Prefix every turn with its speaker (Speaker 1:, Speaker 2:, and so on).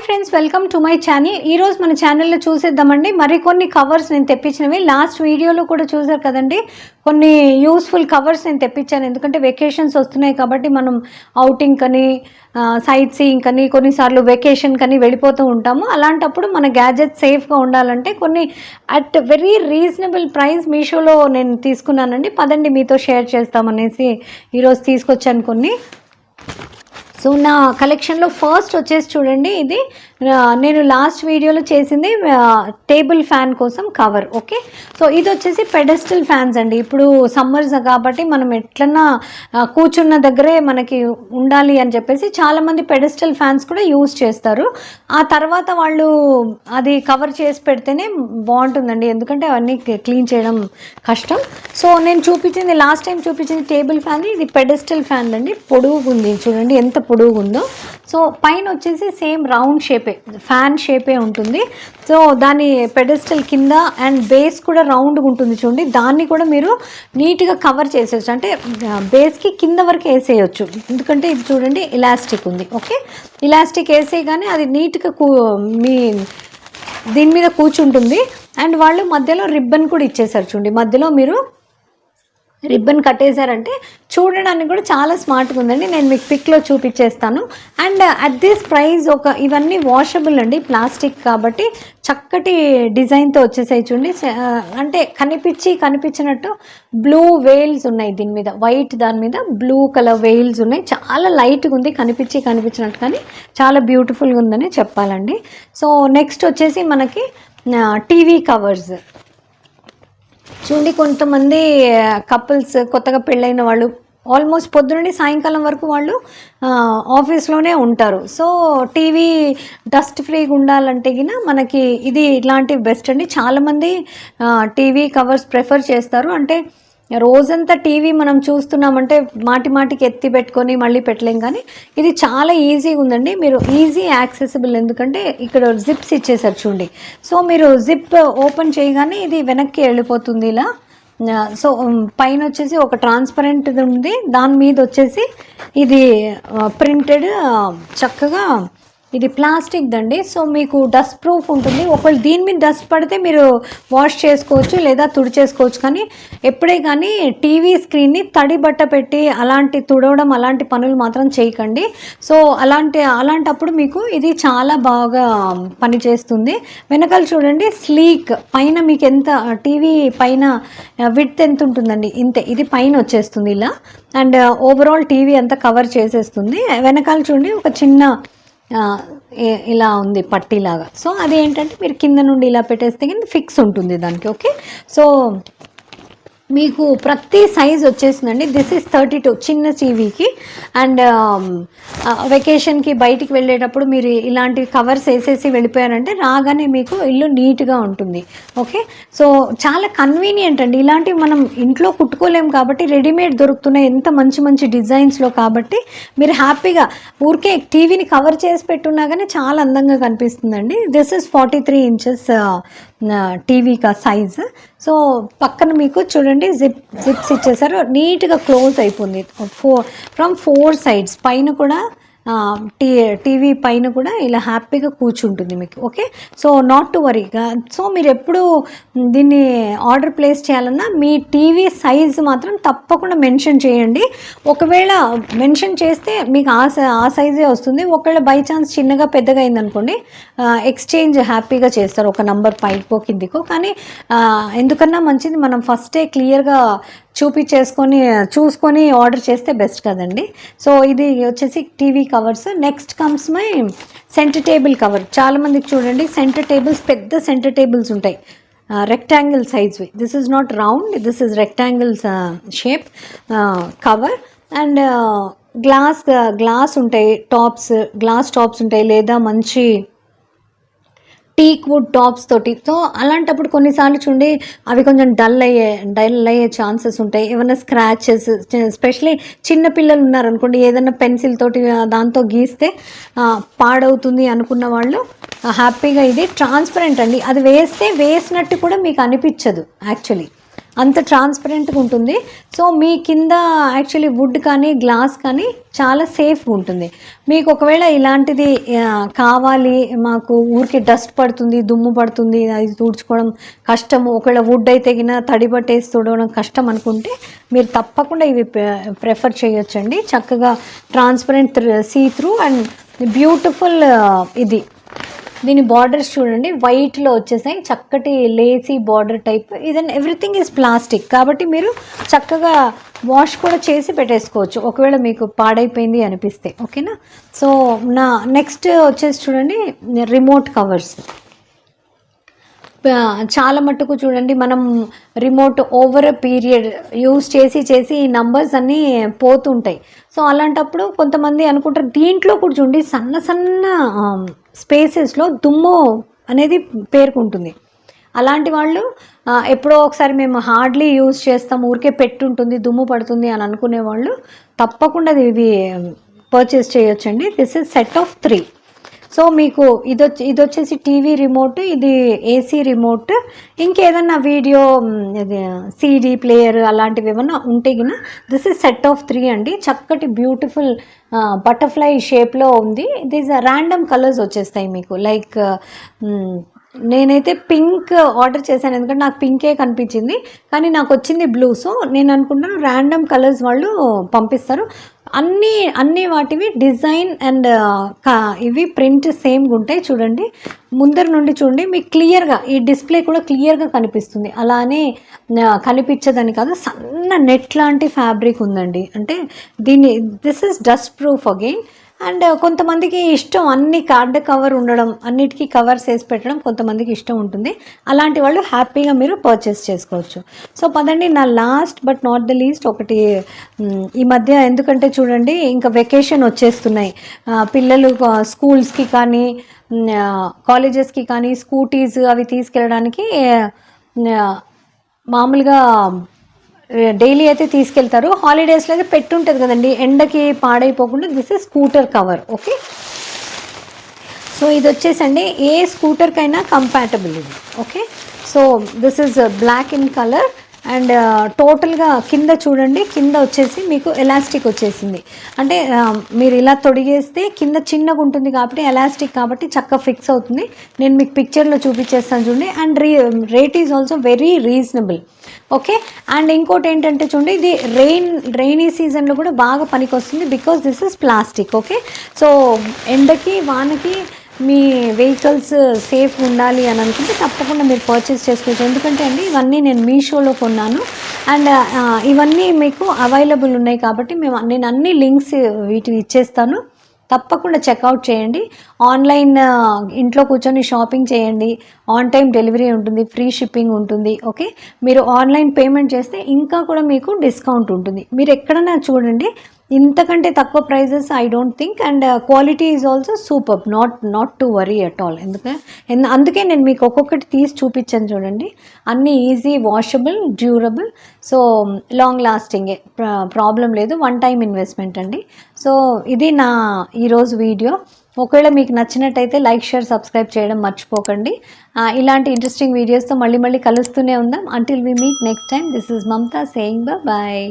Speaker 1: Friends, welcome to my channel. ఈరోజు మన ఛానల్లో చూసేద్దామండి మరికొన్ని కవర్స్ నేను తెప్పించినవి. లాస్ట్ వీడియోలో కూడా చూసారు కదండి, కొన్ని యూస్ఫుల్ కవర్స్ నేను తెప్పించాను. ఎందుకంటే వెకేషన్స్ వస్తున్నాయి కాబట్టి మనం అవుటింగ్ కని సైట్ సీయింగ్ కని కొన్నిసార్లు వెకేషన్ కని వెళ్ళిపోతూ ఉంటాము. అలాంటప్పుడు మన గ్యాజెట్ సేఫ్గా ఉండాలంటే కొన్ని అట్ వెరీ రీజనబుల్ ప్రైస్ మీషోలో నేను తీసుకున్నానండి. పదండి మీతో షేర్ చేస్తామనేసి ఈరోజు తీసుకొచ్చాను కొన్ని. సో నా కలెక్షన్లో ఫస్ట్ వచ్చేసి చూడండి, ఇది నేను లాస్ట్ వీడియోలో చేసింది టేబుల్ ఫ్యాన్ కోసం కవర్. ఓకే, సో ఇది వచ్చేసి పెడెస్టల్ ఫ్యాన్స్ అండి. ఇప్పుడు సమ్మర్స్ కాబట్టి మనం ఎట్లన్నా కూర్చున్న దగ్గరే మనకి ఉండాలి అని చెప్పేసి చాలామంది పెడెస్టల్ ఫ్యాన్స్ కూడా యూజ్ చేస్తారు. ఆ తర్వాత వాళ్ళు అది కవర్ చేసి పెడితేనే బాగుంటుందండి, ఎందుకంటే అవన్నీ క్లీన్ చేయడం కష్టం. సో నేను చూపించింది లాస్ట్ టైం చూపించింది టేబుల్ ఫ్యాన్, ఇది పెడెస్టల్ ఫ్యాన్ అండి. పొడుగు ఉంది చూడండి, ఎంత పొడుగు ఉందో. సో పైన వచ్చేసి సేమ్ రౌండ్ షేపే, ఫ్యాన్ షేపే ఉంటుంది. సో దాని పెడెస్టల్ కింద అండ్ బేస్ కూడా రౌండ్గా ఉంటుంది చూడండి. దాన్ని కూడా మీరు నీట్గా కవర్ చేసేయచ్చు, అంటే బేస్కి కింద వరకు వేసేయచ్చు. ఎందుకంటే ఇది చూడండి ఎలాస్టిక్ ఉంది. ఓకే, ఎలాస్టిక్ వేసేయగానే అది నీట్గా మీ దీని మీద కూర్చుంటుంది. అండ్ వాళ్ళు మధ్యలో రిబ్బన్ కూడా ఇచ్చేసారు చూడండి. మధ్యలో మీరు రిబ్బన్ కట్టేశారంటే చూడడానికి కూడా చాలా స్మార్ట్గా ఉందండి. నేను మీకు పిక్లో చూపించేస్తాను. అండ్ అట్ దిస్ ప్రైస్ ఇవన్నీ వాషబుల్ అండి, ప్లాస్టిక్ కాబట్టి చక్కటి డిజైన్తో వచ్చేసాయి చూడండి. అంటే కనిపించినట్టు బ్లూ వేల్స్ ఉన్నాయి దీని మీద, వైట్ దాని మీద బ్లూ కలర్ వేల్స్ ఉన్నాయి. చాలా లైట్గా ఉంది, కనిపించినట్టు, కానీ చాలా బ్యూటిఫుల్గా ఉందని చెప్పాలండి. సో నెక్స్ట్ వచ్చేసి మనకి టీవీ కవర్స్ చూడండి. కొంతమంది కపుల్స్ కొత్తగా పెళ్ళైన వాళ్ళు ఆల్మోస్ట్ పొద్దునుండి సాయంకాలం వరకు వాళ్ళు ఆఫీస్లోనే ఉంటారు. సో టీవీ డస్ట్ ఫ్రీగా ఉండాలంటే గిన మనకి ఇది ఇట్లాంటివి బెస్ట్ అండి. చాలామంది టీవీ కవర్స్ ప్రిఫర్ చేస్తారు. అంటే రోజంతా టీవీ మనం చూస్తున్నామంటే మాటికి ఎత్తి పెట్టుకొని మళ్ళీ పెట్టలేం, కానీ ఇది చాలా ఈజీగా ఉందండి. మీరు ఈజీ యాక్సెసిబుల్, ఎందుకంటే ఇక్కడ జిప్స్ ఇచ్చేసారు చూడండి. సో మీరు జిప్ ఓపెన్ చేయగానే ఇది వెనక్కి వెళ్ళిపోతుంది ఇలా. సో పైన వచ్చేసి ఒక ట్రాన్స్పరెంట్ ఉంది, దాని మీద వచ్చేసి ఇది ప్రింటెడ్ చక్కగా. ఇది ప్లాస్టిక్ దండి. సో మీకు డస్ట్ ప్రూఫ్ ఉంటుంది. ఒకవేళ దీని మీద డస్ట్ పడితే మీరు వాష్ చేసుకోవచ్చు లేదా తుడిచేసుకోవచ్చు, కానీ ఎప్పుడే కానీ టీవీ స్క్రీన్ని తడి బట్ట పెట్టి అలాంటి తుడవడం అలాంటి పనులు మాత్రం చేయకండి. సో అలాంటప్పుడు మీకు ఇది చాలా బాగా పనిచేస్తుంది. వెనకాల చూడండి స్లీక్, పైన మీకు ఎంత టీవీ పైన విడ్త్ ఎంత ఉంటుందండి, ఇంతే. ఇది పైన వచ్చేస్తుంది ఇలా, అండ్ ఓవరాల్ టీవీ అంతా కవర్ చేసేస్తుంది. వెనకాల చూడండి ఒక చిన్న ఇలా ఉంది పట్టీలాగా. సో అది ఏంటంటే మీరు కింద నుండి ఇలా పెట్టేస్తే కానీ ఫిక్స్ ఉంటుంది దానికి. ఓకే, సో మీకు ప్రతి సైజ్ వచ్చేసిందండి. దిస్ ఈజ్ 32 చిన్న టీవీకి. అండ్ వెకేషన్కి బయటికి వెళ్ళేటప్పుడు మీరు ఇలాంటి కవర్స్ వేసేసి వెళ్ళిపోయారంటే రాగానే మీకు ఇల్లు నీట్గా ఉంటుంది. ఓకే, సో చాలా కన్వీనియంట్ అండి. ఇలాంటివి మనం ఇంట్లో కుట్టుకోలేము కాబట్టి రెడీమేడ్ దొరుకుతున్నాయి ఎంత మంచి డిజైన్స్లో. కాబట్టి మీరు హ్యాపీగా ఊరికే టీవీని కవర్ చేసి పెట్టున్నా కానీ చాలా అందంగా కనిపిస్తుందండి. దిస్ ఇస్ 43 inches టీవీ కా సైజ్. సో పక్కన మీకు చూడండి జిప్స్ ఇచ్చేసారు, నీట్గా క్లోజ్ అయిపోయింది ఫ్రమ్ 4 sides. పైన కూడా టీవీ పైన కూడా ఇలా హ్యాపీగా కూర్చుంటుంది మీకు. Okay, so not to worry. So మీరు ఎప్పుడు దీన్ని ఆర్డర్ ప్లేస్ చేయాలన్నా మీ టీవీ సైజ్ మాత్రం తప్పకుండా మెన్షన్ చేయండి. ఒకవేళ మెన్షన్ చేస్తే మీకు ఆ సైజే వస్తుంది. ఒకవేళ బై ఛాన్స్ చిన్నగా పెద్దగా అయిందనుకోండి, ఎక్స్చేంజ్ హ్యాపీగా చేస్తారు, ఒక నంబర్ పైకో కిందికో. కానీ ఎందుకన్నా మంచిది మనం ఫస్టే క్లియర్గా చూసుకొని ఆర్డర్ చేస్తే బెస్ట్ కదండి. సో ఇది వచ్చేసి TV covers. Next comes my centre table cover. చాలామందికి చూడండి సెంటర్ టేబుల్స్, పెద్ద సెంటర్ టేబుల్స్ ఉంటాయి రెక్టాంగిల్ సైజ్వి. This is not round, this is rectangle shape cover. And glass ఉంటాయి, గ్లాస్ టాప్స్ ఉంటాయి, లేదా మంచి టీక్ వుడ్ టాప్స్ తోటి. సో అలాంటప్పుడు కొన్నిసార్లు చూడండి అవి కొంచెం డల్ అయ్యే ఛాన్సెస్ ఉంటాయి. ఏమైనా స్క్రాచెస్, ఎస్పెషలీ చిన్న పిల్లలు ఉన్నారనుకోండి, ఏదైనా పెన్సిల్ తోటి దాంతో గీస్తే పాడవుతుంది అనుకున్న వాళ్ళు హ్యాపీగా, ఇది ట్రాన్స్పరెంట్ అండి. అది వేసినట్టు కూడా మీకు అనిపించదు యాక్చువల్లీ. అంత ట్రాన్స్పరెంట్గా ఉంటుంది. సో మీ కింద యాక్చువల్లీ వుడ్ కానీ గ్లాస్ కానీ చాలా సేఫ్గా ఉంటుంది. మీకు ఒకవేళ ఇలాంటిది కావాలి, మాకు ఊరికి డస్ట్ పడుతుంది, దుమ్ము పడుతుంది, అది తుడుచుకోవడం కష్టము, ఒకవేళ వుడ్ అయితే గిన తడి బట్టేసి తుడవడం కష్టం అనుకుంటే మీరు తప్పకుండా ఇవి ప్రిఫర్ చేయొచ్చండి. చక్కగా transparent see through and beautiful ఇది. దీని బార్డర్స్ చూడండి వైట్లో వచ్చేసాయి, చక్కటి లేసీ బార్డర్ టైప్. ఇదన్ ఎవ్రీథింగ్ ఈజ్ ప్లాస్టిక్ కాబట్టి మీరు చక్కగా వాష్ కూడా చేసి పెట్టేసుకోవచ్చు ఒకవేళ మీకు పాడైపోయింది అనిపిస్తే. ఓకేనా. సో నా నెక్స్ట్ వచ్చేసి చూడండి రిమోట్ కవర్స్. చాలా మట్టుకు చూడండి మనం రిమోట్ ఓవర్ పీరియడ్ యూస్ చేసి ఈ నంబర్స్ అన్నీ పోతుంటాయి. సో అలాంటప్పుడు కొంతమంది అనుకుంటారు దీంట్లో కూడా చూడండి సన్న సన్న స్పేసెస్లో దుమ్ము అనేది పేరుకుంటుంది. అలాంటి వాళ్ళు ఎప్పుడో ఒకసారి మేము హార్డ్లీ యూజ్ చేస్తాం, ఊరికే పెట్టుంటుంది, దుమ్ము పడుతుంది అని అనుకునే వాళ్ళు తప్పకుండా ఇవి పర్చేస్ చేయొచ్చండి. This is set of 3. So మీకు ఇది వచ్చేసి టీవీ రిమోట్, ఇది ఏసీ రిమోట్, ఇంకేదన్నా వీడియో సీడీ ప్లేయర్ అలాంటివి ఏమన్నా ఉంటే గిన దిస్ ఇస్ సెట్ ఆఫ్ 3 అండి. చక్కటి బ్యూటిఫుల్ బటర్ఫ్లై షేప్లో ఉంది. దీస్ ర్యాండమ్ కలర్స్ వచ్చేస్తాయి మీకు. లైక్ నేనైతే పింక్ ఆర్డర్ చేశాను ఎందుకంటే నాకు పింకే కనిపించింది, కానీ నాకు వచ్చింది బ్లూ. సో నేను అనుకుంటాను ర్యాండమ్ కలర్స్ వాళ్ళు పంపిస్తారు. అన్నీ వాటివి డిజైన్ అండ్ ఇవి ప్రింట్ సేమ్గా ఉంటాయి. చూడండి ముందర నుండి చూడండి మీకు క్లియర్గా ఈ డిస్ప్లే కూడా క్లియర్గా కనిపిస్తుంది. అలానే కనిపించదని కాదు, సన్న నెట్ లాంటి ఫ్యాబ్రిక్ ఉందండి. అంటే this is dust proof again. And కొంతమందికి ఇష్టం అన్ని కార్డ్ కవర్ ఉండడం, అన్నిటికీ కవర్స్ వేసి పెట్టడం కొంతమందికి ఇష్టం ఉంటుంది. అలాంటి వాళ్ళు హ్యాపీగా మీరు పర్చేస్ చేసుకోవచ్చు. సో పదండి నా last but not the least ఒకటి ఈ మధ్య, ఎందుకంటే చూడండి ఇంకా వెకేషన్ వచ్చేస్తున్నాయి, పిల్లలు స్కూల్స్కి కానీ కాలేజెస్కి కానీ స్కూటీస్ అవి తీసుకెళ్ళడానికి మామూలుగా డైలీ అయితే తీసుకెళ్తారు. హాలిడేస్లో అయితే పెట్టుంటుంది కదండి ఎండకి పాడైపోకుండా. This is scooter cover. Okay. So ఇది వచ్చేసండి ఏ స్కూటర్కైనా కంపాటబుల్ ఇది. Okay. So this is black in colour and టోటల్గా కింద చూడండి, కింద వచ్చేసి మీకు ఎలాస్టిక్ వచ్చేసింది. అంటే మీరు ఇలా తొడిగేస్తే కింద చిన్నగా ఉంటుంది కాబట్టి ఎలాస్టిక్ కాబట్టి చక్కగా ఫిక్స్ అవుతుంది. నేను మీకు పిక్చర్లో చూపించేస్తాను చూడండి. And rate is also very reasonable. Okay. And ఇంకోటి ఏంటంటే చూడండి ఇది రైనీ సీజన్లో కూడా బాగా పనికి వస్తుంది because this is plastic. Okay. So ఎండకి వానకి మీ వెహికల్స్ సేఫ్ ఉండాలి అని అనుకుంటే తప్పకుండా మీరు పర్చేస్ చేసుకోవచ్చు. ఎందుకంటే అండి ఇవన్నీ నేను మీషోలో కొన్నాను అండ్ ఇవన్నీ మీకు అవైలబుల్ ఉన్నాయి కాబట్టి నేను అన్ని లింక్స్ వీటివి ఇచ్చేస్తాను. తప్పకుండా చెక్అవుట్ చేయండి. ఆన్లైన్ ఇంట్లో కూర్చొని షాపింగ్ చేయండి. ఆన్ టైం డెలివరీ ఉంటుంది, ఫ్రీ షిప్పింగ్ ఉంటుంది. ఓకే. మీరు ఆన్లైన్ పేమెంట్ చేస్తే ఇంకా కూడా మీకు డిస్కౌంట్ ఉంటుంది. మీరు ఎక్కడైనా చూడండి ఇంతకంటే తక్కువ prices I don't think. And quality is also super, not to worry at all. అందుకే నేను మీకు ఒక్కొక్కటి తీసి చూపించాను చూడండి. అన్నీ easy, washable, durable, so long లాస్టింగే, ప్రాబ్లం లేదు. వన్ టైం ఇన్వెస్ట్మెంట్ అండి. సో ఇది నా ఈరోజు వీడియో. ఒకవేళ మీకు నచ్చినట్టయితే లైక్, షేర్, సబ్స్క్రైబ్ చేయడం మర్చిపోకండి. ఇలాంటి ఇంట్రెస్టింగ్ వీడియోస్తో మళ్ళీ కలుస్తూనే ఉందాం. Until we meet next time, this is Mamata saying bye.